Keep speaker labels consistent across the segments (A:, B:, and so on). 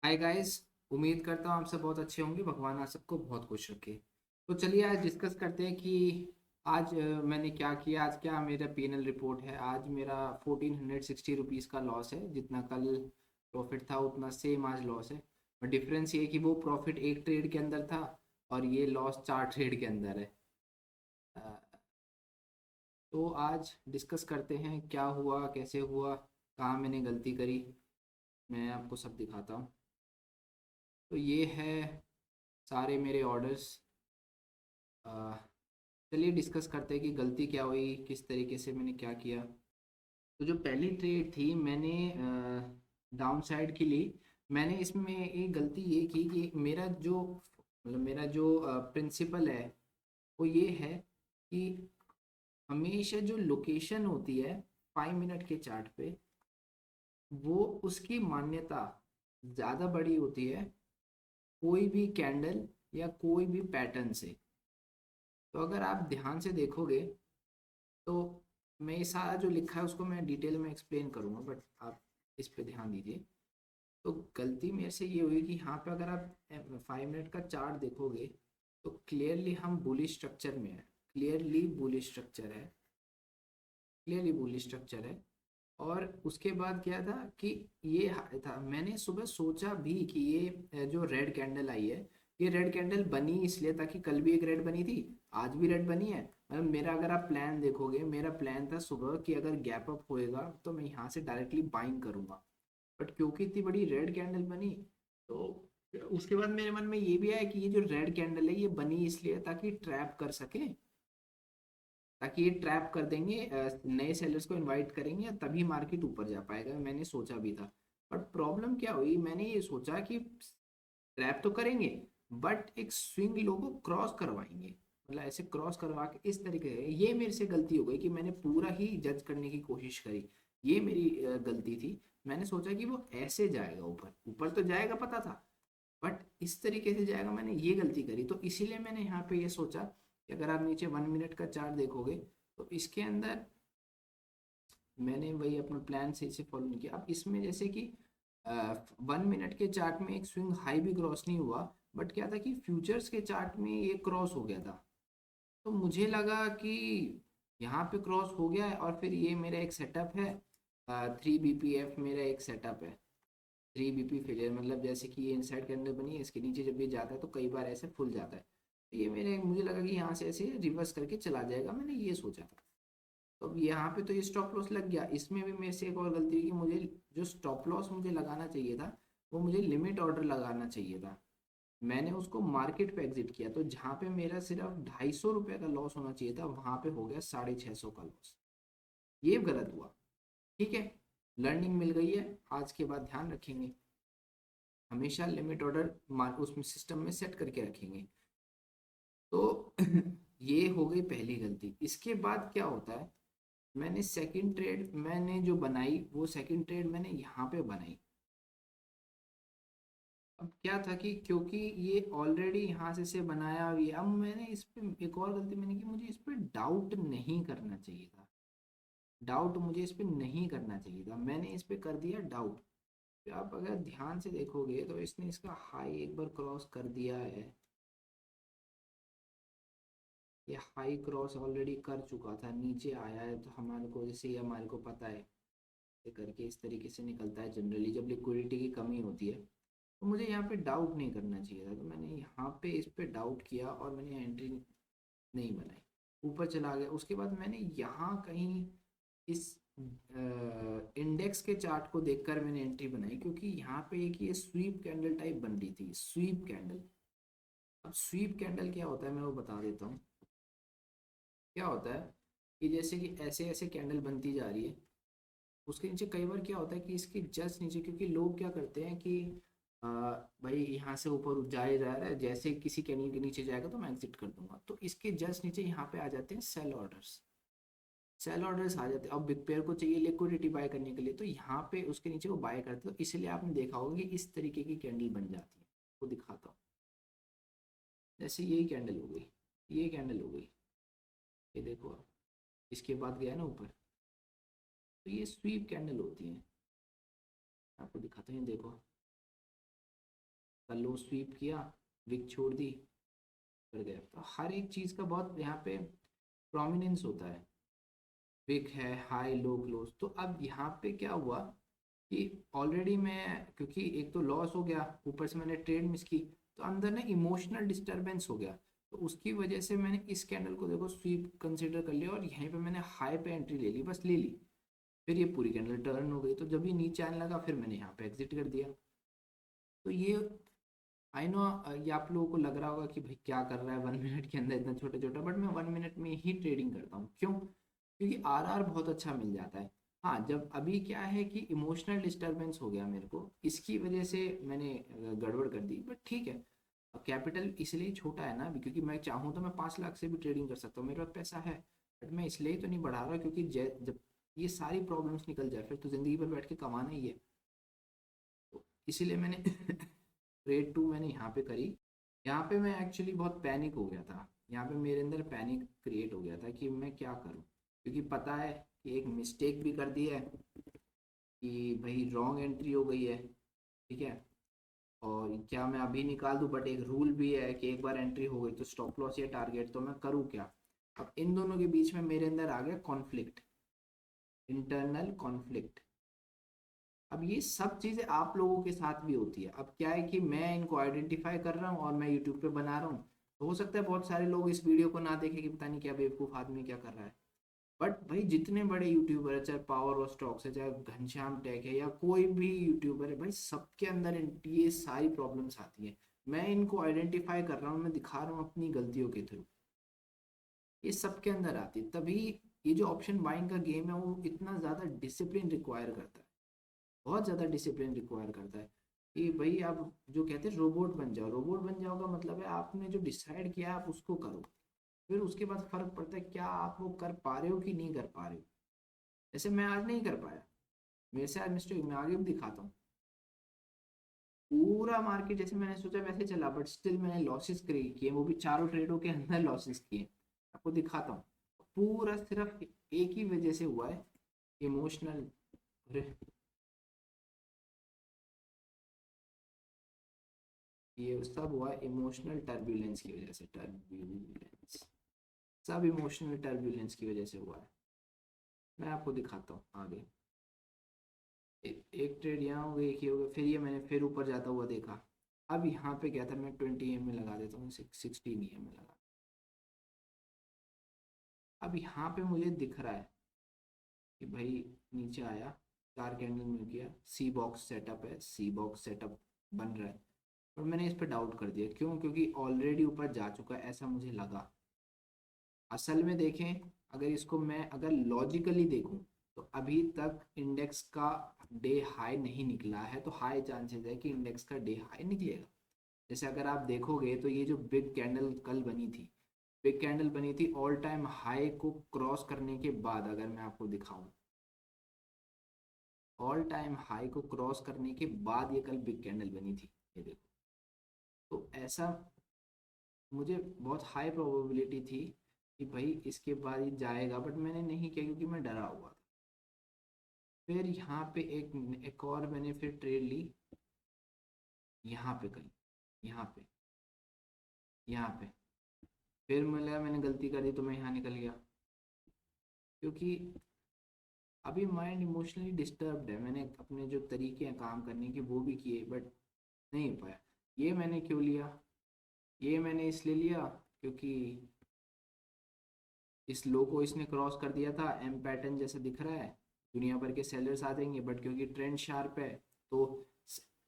A: Hi guys. उम्मीद करता हूँ आप सब बहुत अच्छे होंगे। भगवान आप सबको बहुत खुश रखे। तो चलिए आज डिस्कस करते हैं कि आज मैंने क्या किया। आज क्या मेरा पीएनएल रिपोर्ट है। आज मेरा 1460 रुपीज़ का लॉस है। जितना कल प्रॉफिट था उतना सेम आज लॉस है। और डिफरेंस ये है कि वो प्रॉफिट एक ट्रेड के अंदर था और ये लॉस 4 ट्रेड के अंदर है। अ, तो आज डिस्कस करते हैं क्या हुआ, कैसे हुआ, कहाँ मैंने गलती करी। मैं आपको सब दिखाता हूँ। तो ये है सारे मेरे ऑर्डर्स। अ, चलिए डिस्कस करते हैं कि गलती क्या हुई, किस तरीके से मैंने क्या किया। तो जो पहली ट्रेड थी मैंने डाउन साइड की ली। मैंने इसमें एक गलती ये की कि मेरा जो प्रिंसिपल है वो ये है कि हमेशा जो लोकेशन होती है 5 मिनट के चार्ट पे, वो उसकी मान्यता ज़्यादा बड़ी होती है कोई भी कैंडल या कोई भी पैटर्न से। तो अगर आप ध्यान से देखोगे तो मैं ये सारा जो लिखा है उसको मैं डिटेल में एक्सप्लेन करूँगा, बट आप इस पे ध्यान दीजिए। तो गलती मेरे से ये हुई कि यहाँ पे अगर आप 5 मिनट का चार्ट देखोगे तो क्लियरली हम बुलिश स्ट्रक्चर में है। क्लियरली बुलिश स्ट्रक्चर है। क्लियरली बुलिश स्ट्रक्चर है। और उसके बाद क्या था कि ये हाई था। मैंने सुबह सोचा भी कि ये जो रेड कैंडल आई है, ये रेड कैंडल बनी इसलिए ताकि कल भी एक रेड बनी थी, आज भी रेड बनी है। मतलब मेरा अगर आप प्लान देखोगे, मेरा प्लान था सुबह कि अगर गैप अप होएगा तो मैं यहाँ से डायरेक्टली बाइंग करूँगा। बट क्योंकि इतनी बड़ी रेड कैंडल बनी, तो उसके बाद मेरे मन में ये भी आया कि ये जो रेड कैंडल है ये बनी इसलिए ताकि ट्रैप कर सके, ताकि ये ट्रैप कर देंगे, नए सेलर्स को इनवाइट करेंगे तभी मार्केट ऊपर जा पाएगा। मैंने सोचा भी था। बट प्रॉब्लम क्या हुई, मैंने ये सोचा कि ट्रैप तो करेंगे बट एक स्विंग लो को क्रॉस करवाएंगे। मतलब ऐसे क्रॉस करवा के इस तरीके से, ये मेरे से गलती हो गई कि मैंने पूरा ही जज करने की कोशिश करी। ये मेरी गलती थी। मैंने सोचा कि वो ऐसे जाएगा, ऊपर ऊपर तो जाएगा पता था, बट इस तरीके से जाएगा। मैंने ये गलती करी तो इसीलिए मैंने यहाँ पे ये सोचा कि अगर आप नीचे 1 मिनट का चार्ट देखोगे तो इसके अंदर मैंने वही अपना प्लान से इसे फॉलो नहीं किया। अब इसमें जैसे कि 1 मिनट के चार्ट में एक स्विंग हाई भी क्रॉस नहीं हुआ, बट क्या था कि फ्यूचर्स के चार्ट में ये क्रॉस हो गया था। तो मुझे लगा कि यहाँ पे क्रॉस हो गया है और फिर ये मेरा एक सेटअप है। 3 BPF मेरा एक सेटअप है। 3 BP फेलियर मतलब जैसे कि ये इनसाइड के अंदर बनी है, इसके नीचे जब ये जाता है तो कई बार ऐसे फुल जाता है। तो ये मुझे लगा कि यहाँ से ऐसे रिवर्स करके चला जाएगा, मैंने ये सोचा था। तो अब यहाँ पे तो ये स्टॉप लॉस लग गया। इसमें भी मेरे से एक और गलती हुई कि मुझे जो स्टॉप लॉस मुझे लगाना चाहिए था वो मुझे लिमिट ऑर्डर लगाना चाहिए था। मैंने उसको मार्केट पे एग्जिट किया, तो जहाँ पे मेरा सिर्फ 250 रुपये का लॉस होना चाहिए था वहाँ पे हो गया 650 का लॉस। ये गलत हुआ। ठीक है, लर्निंग मिल गई है। आज के बाद ध्यान रखेंगे, हमेशा लिमिट ऑर्डर उसमें सिस्टम में सेट करके रखेंगे। तो ये हो गई पहली गलती। इसके बाद क्या होता है, मैंने सेकंड ट्रेड मैंने जो बनाई वो सेकंड ट्रेड मैंने यहाँ पे बनाई। अब क्या था कि क्योंकि ये ऑलरेडी यहाँ से बनाया और ये, अब मैंने इस पे एक और गलती मैंने की, मुझे इस पे डाउट नहीं करना चाहिए था। डाउट मुझे इस पे नहीं करना चाहिए था, मैंने इस पे कर दिया डाउट। तो आप अगर ध्यान से देखोगे तो इसने इसका हाई एक बार क्रॉस कर दिया है। ये हाई क्रॉस ऑलरेडी कर चुका था, नीचे आया है। तो हमारे को, जैसे ये हमारे को पता है, ये करके इस तरीके से निकलता है जनरली जब लिक्विडिटी की कमी होती है। तो मुझे यहाँ पे डाउट नहीं करना चाहिए था, तो मैंने यहाँ पे इस पे डाउट किया और मैंने एंट्री नहीं बनाई। ऊपर चला गया। उसके बाद मैंने यहाँ कहीं इस इंडेक्स के चार्ट को देखकर मैंने एंट्री बनाई, क्योंकि यहाँ पे एक ये स्वीप कैंडल टाइप बन रही थी, स्वीप कैंडल। अब स्वीप कैंडल क्या होता है मैं वो बता देता हूँ। क्या होता है कि जैसे कि ऐसे ऐसे कैंडल बनती जा रही है, उसके नीचे कई बार क्या होता है कि इसके जस्ट नीचे, क्योंकि लोग क्या करते हैं कि आ, भाई यहाँ से ऊपर जाए जा रहा है, जैसे किसी कैंडल के नीचे जाएगा तो मैं एग्जिट कर दूंगा, तो इसके जस्ट नीचे यहाँ पे आ जाते हैं सेल ऑर्डर्स। सेल ऑर्डर्स आ जाते हैं। अब बिग पेयर को चाहिए लिक्विडिटी बाय करने के लिए, तो यहाँ पे उसके नीचे वो बाय करते हैं। तो इसलिए आपने देखा होगा कि इस तरीके की कैंडल बन जाती है। वो दिखाता हूँ। जैसे यही कैंडल हो गई, ये कैंडल हो गई, ये देखो आप, इसके बाद गया ना ऊपर। तो ये स्वीप कैंडल होती है। आपको दिखाते हैं, देखो। कल लो स्वीप किया, विक छोड़ दी, कर गया। तो हर एक चीज़ का बहुत यहाँ पे प्रोमिनेंस होता है, विक है, हाई लो क्लोज। तो अब यहाँ पे क्या हुआ कि ऑलरेडी मैं, क्योंकि एक तो लॉस हो गया, ऊपर से मैंने ट्रेड मिस की, तो अंदर ना इमोशनल डिस्टरबेंस हो गया। तो उसकी वजह से मैंने इस कैंडल को देखो स्वीप कंसिडर कर लिया और यहीं पे मैंने हाई पे एंट्री ले ली, बस ले ली। फिर ये पूरी कैंडल टर्न हो गई, तो जब ये नीचे आने लगा फिर मैंने यहाँ पे एग्जिट कर दिया। तो ये आई नो, ये आप लोगों को लग रहा होगा कि भाई क्या कर रहा है 1 मिनट के अंदर इतना छोटा छोटा, बट मैं 1 मिनट में ही ट्रेडिंग करता हूँ। क्यों? क्योंकि आरआर बहुत अच्छा मिल जाता है। हाँ, जब अभी क्या है कि इमोशनल डिस्टरबेंस हो गया मेरे को, इसकी वजह से मैंने गड़बड़ कर दी, बट ठीक है। कैपिटल इसलिए छोटा है ना अभी, क्योंकि मैं चाहूँ तो मैं 5 लाख से भी ट्रेडिंग कर सकता हूँ, मेरे पास पैसा है। बट मैं इसलिए तो नहीं बढ़ा रहा, क्योंकि जब ये सारी प्रॉब्लम्स निकल जाए फिर तो ज़िंदगी भर बैठ के कमाना ही है। तो इसीलिए मैंने ट्रेड 2 मैंने यहाँ पे करी। यहाँ पे मैं एक्चुअली बहुत पैनिक हो गया था, यहाँ पे मेरे अंदर पैनिक क्रिएट हो गया था कि मैं क्या करूँ, क्योंकि पता है कि एक मिस्टेक भी कर दी है, कि भाई रॉन्ग एंट्री हो गई है, ठीक है। और क्या मैं अभी निकाल दूँ, बट एक रूल भी है कि एक बार एंट्री हो गई तो स्टॉप लॉस या टारगेट, तो मैं करूँ क्या? अब इन दोनों के बीच में मेरे अंदर आ गया कॉन्फ्लिक्ट, इंटरनल कॉन्फ्लिक्ट। अब ये सब चीज़ें आप लोगों के साथ भी होती है। अब क्या है कि मैं इनको आइडेंटिफाई कर रहा हूँ और मैं यूट्यूब पे बना रहा हूँ, तो हो सकता है बहुत सारे लोग इस वीडियो को ना देखें कि पता नहीं क्या बेवकूफ़ आदमी क्या कर रहा है। बट भाई जितने बड़े यूट्यूबर है, चाहे पावर और स्टॉक्स है, चाहे घनश्याम टेक है, या कोई भी यूट्यूबर है, भाई सबके अंदर ये सारी प्रॉब्लम्स आती है। मैं इनको आइडेंटिफाई कर रहा हूँ, मैं दिखा रहा हूँ अपनी गलतियों के थ्रू, ये सबके अंदर आती है। तभी ये जो ऑप्शन बाइंग का गेम है वो इतना ज़्यादा डिसिप्लिन रिक्वायर करता है, बहुत ज़्यादा डिसिप्लिन रिक्वायर करता है। कि भाई आप जो कहते हैं रोबोट बन जाओ, रोबोट बन जाओ का मतलब है आपने जो डिसाइड किया आप उसको करो, फिर उसके बाद फर्क पड़ता है क्या आप वो कर पा रहे हो कि नहीं कर पा रहे हो। जैसे मैं आज नहीं कर पाया, मेरे से आज मिस्टेक, मैं आगे भी दिखाता हूँ। पूरा मार्केट जैसे मैंने सोचा वैसे चला, बट स्टिल मैंने लॉसेस क्रिएट किए, वो भी चारों ट्रेडों के अंदर लॉसेस किए। आपको दिखाता हूँ, पूरा सिर्फ एक ही वजह से हुआ है, इमोशनल। ये सब हुआ इमोशनल टर्बुलेंस की वजह से, टर्बुलेंस, सब इमोशनल टर्बुलेंस की वजह से हुआ है। मैं आपको दिखाता हूँ आगे। एक ट्रेड यहाँ हो गई, एक ही हो गया, फिर ये मैंने फिर ऊपर जाता हुआ देखा। अब यहाँ पे क्या था, मैं 20 EM में लगा देता हूँ, 16 EM में लगा। अब यहाँ पे मुझे दिख रहा है कि भाई नीचे आया, 4 कैंडल मिल गया, सी बॉक्स सेटअप है, सी बॉक्स सेटअप बन रहा है। और मैंने इस पर डाउट कर दिया, क्यों? क्योंकि ऑलरेडी ऊपर जा चुका है ऐसा मुझे लगा। असल में देखें, अगर इसको मैं अगर लॉजिकली देखूं, तो अभी तक इंडेक्स का डे हाई नहीं निकला है, तो हाई चांसेस है कि इंडेक्स का डे हाई निकलेगा। जैसे अगर आप देखोगे तो ये जो बिग कैंडल कल बनी थी, बिग कैंडल बनी थी ऑल टाइम हाई को क्रॉस करने के बाद, अगर मैं आपको दिखाऊं, ऑल टाइम हाई को क्रॉस करने के बाद ये कल बिग कैंडल बनी थी, ये देखो। तो ऐसा मुझे बहुत हाई प्रोबेबिलिटी थी कि भाई इसके बाद ये जाएगा, बट मैंने नहीं किया क्योंकि मैं डरा हुआ था। फिर यहाँ पे एक और मैंने फिर ट्रेड ली, यहाँ पे कहीं, यहाँ पे, यहाँ पे। फिर मैंने गलती कर दी तो मैं यहाँ निकल गया, क्योंकि अभी माइंड इमोशनली डिस्टर्ब्ड है। मैंने अपने जो तरीके हैं काम करने के वो भी किए, बट नहीं हो पाया। ये मैंने क्यों लिया? ये मैंने इसलिए लिया क्योंकि इस लो को इसने क्रॉस कर दिया था, एम पैटर्न जैसा दिख रहा है, दुनिया भर के सेलर्स आ जाएंगे, बट क्योंकि ट्रेंड शार्प है, तो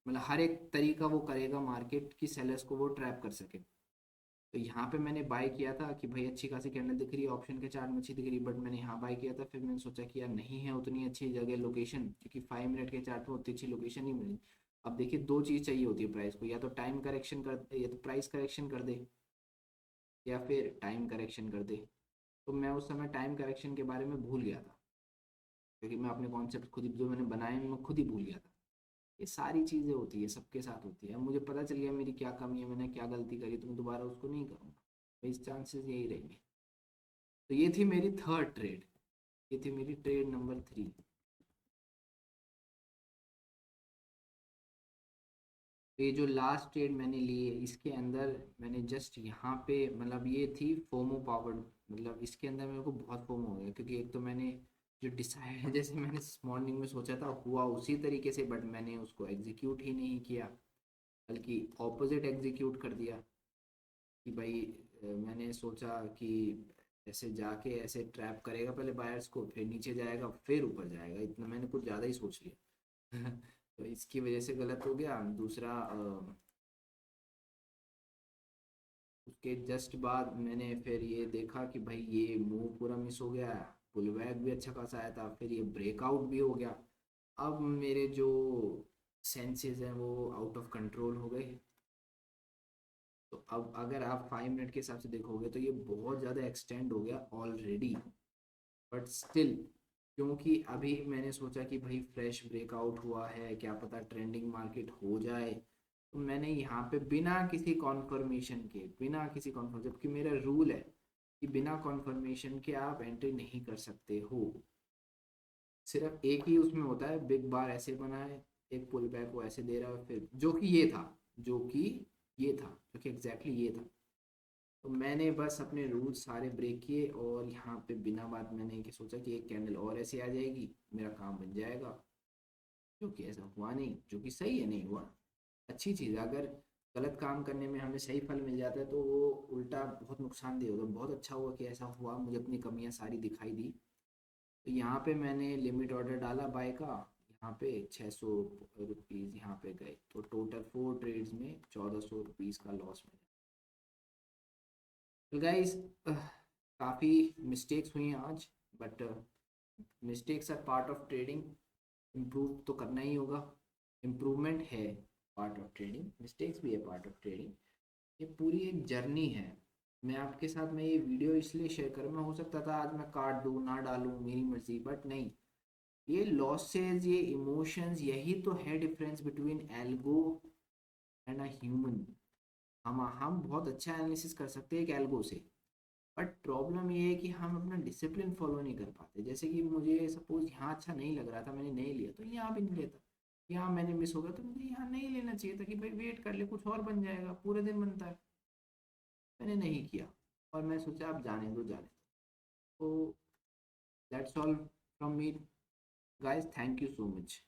A: मतलब हर एक तरीका वो करेगा मार्केट की सेलर्स को वो ट्रैप कर सके। तो यहाँ पे मैंने बाय किया था कि भाई अच्छी खासी कैंडल दिख रही है, ऑप्शन के चार्ट में अच्छी दिख रही है, बट मैंने यहाँ बाय किया था। फिर मैंने सोचा कि यार नहीं है उतनी अच्छी जगह लोकेशन, क्योंकि 5 मिनट के चार्ट में उतनी अच्छी लोकेशन नहीं मिली। अब देखिए दो चीज़ चाहिए होती है प्राइस को, या तो टाइम करेक्शन कर, या तो प्राइस करेक्शन कर दे, या फिर टाइम करेक्शन कर दे। तो मैं उस समय टाइम करेक्शन के बारे में भूल गया था, क्योंकि मैं अपने कॉन्सेप्ट खुद ही जो मैंने बनाए मैं खुद ही भूल गया था। ये सारी चीज़ें होती है, सबके साथ होती है। अब मुझे पता चल गया मेरी क्या कमी है, मैंने क्या गलती करी, तो मैं दोबारा उसको नहीं करूँगा। तो इस चांसेस यही रहेंगे। तो ये थी मेरी थर्ड ट्रेड, ये थी मेरी ट्रेड नंबर 3। तो ये जो लास्ट ट्रेड मैंने ली है इसके अंदर मैंने जस्ट यहाँ पे मतलब ये थी फोमो पावर्ड, मतलब इसके अंदर मेरे को बहुत फोमो हो गया क्योंकि एक तो मैंने जो डिसाइड जैसे मैंने मॉर्निंग में सोचा था हुआ उसी तरीके से, बट मैंने उसको एग्जीक्यूट ही नहीं किया, बल्कि ऑपोजिट एग्जीक्यूट कर दिया कि भाई मैंने सोचा कि ऐसे जाके ऐसे ट्रैप करेगा पहले बायर्स को, फिर नीचे जाएगा फिर ऊपर जाएगा, इतना मैंने कुछ ज़्यादा ही सोच लिया। तो इसकी वजह से गलत हो गया। दूसरा उसके जस्ट बाद मैंने फिर ये देखा कि भाई ये मूव पूरा मिस हो गया, पुल बैक भी अच्छा खासा आया था, फिर ये ब्रेकआउट भी हो गया। अब मेरे जो सेंसेस हैं वो आउट ऑफ कंट्रोल हो गए। तो अब अगर आप 5 मिनट के हिसाब से देखोगे तो ये बहुत ज़्यादा एक्सटेंड हो गया ऑलरेडी, बट स्टिल क्योंकि अभी मैंने सोचा कि भाई फ्रेश ब्रेकआउट हुआ है, क्या पता ट्रेंडिंग मार्केट हो जाए, तो मैंने यहाँ पे बिना किसी कॉन्फर्मेशन के, बिना किसी कॉन्फर्म, जबकि मेरा रूल है कि बिना कॉन्फर्मेशन के आप एंट्री नहीं कर सकते हो। सिर्फ एक ही उसमें होता है, बिग बार ऐसे बना है, एक पुल बैक वो ऐसे दे रहा है, फिर जो कि ये था, जो कि ये था, जो कि एग्जैक्टली ये था। तो मैंने बस अपने रूल्स सारे ब्रेक किए और यहाँ पे बिना बात मैंने कि सोचा कि एक कैंडल और ऐसे आ जाएगी, मेरा काम बन जाएगा, जो कि ऐसा हुआ नहीं, जो कि सही है, नहीं हुआ। अच्छी चीज़ है, अगर गलत काम करने में हमें सही फल मिल जाता है तो वो उल्टा बहुत नुकसानदेह होगा। बहुत अच्छा हुआ कि ऐसा हुआ, मुझे अपनी कमियां सारी दिखाई दी। तो यहाँ पे मैंने लिमिट ऑर्डर डाला बाय का, यहाँ पे 600 रुपीज़ यहाँ पे गए, तो टोटल 4 ट्रेड्स में 1400 रुपीज़ का लॉस मिला। तो गाइस काफ़ी मिस्टेक्स हुई हैं आज, but mistakes are part of trading, improve तो करना ही होगा। इम्प्रूवमेंट है पार्ट ऑफ ट्रेडिंग, मिस्टेक्स भी है पार्ट ऑफ ट्रेडिंग, ये पूरी एक जर्नी है। मैं आपके साथ मैं ये वीडियो इसलिए शेयर करूँ, मैं हो सकता था आज मैं काट दूँ ना डालूँ मेरी मर्जी, बट नहीं, ये लॉसेस, ये इमोशंस, यही तो है difference between algo and a human. हम बहुत अच्छा एनालिसिस कर सकते हैं एक एल्गो से, बट प्रॉब्लम ये है कि हम अपना डिसिप्लिन फॉलो नहीं कर पाते। जैसे कि मुझे सपोज यहाँ अच्छा नहीं लग रहा था, मैंने नहीं लिया, तो यहाँ भी नहीं लेता। यहाँ मैंने मिस हो गया तो मुझे यहाँ नहीं लेना चाहिए था कि भाई वेट कर ले, कुछ और बन जाएगा, पूरे दिन बनता है। मैंने नहीं किया और मैं सोचा आप जाने दो, जाने दो। तो that's all from me guys, thank you so much.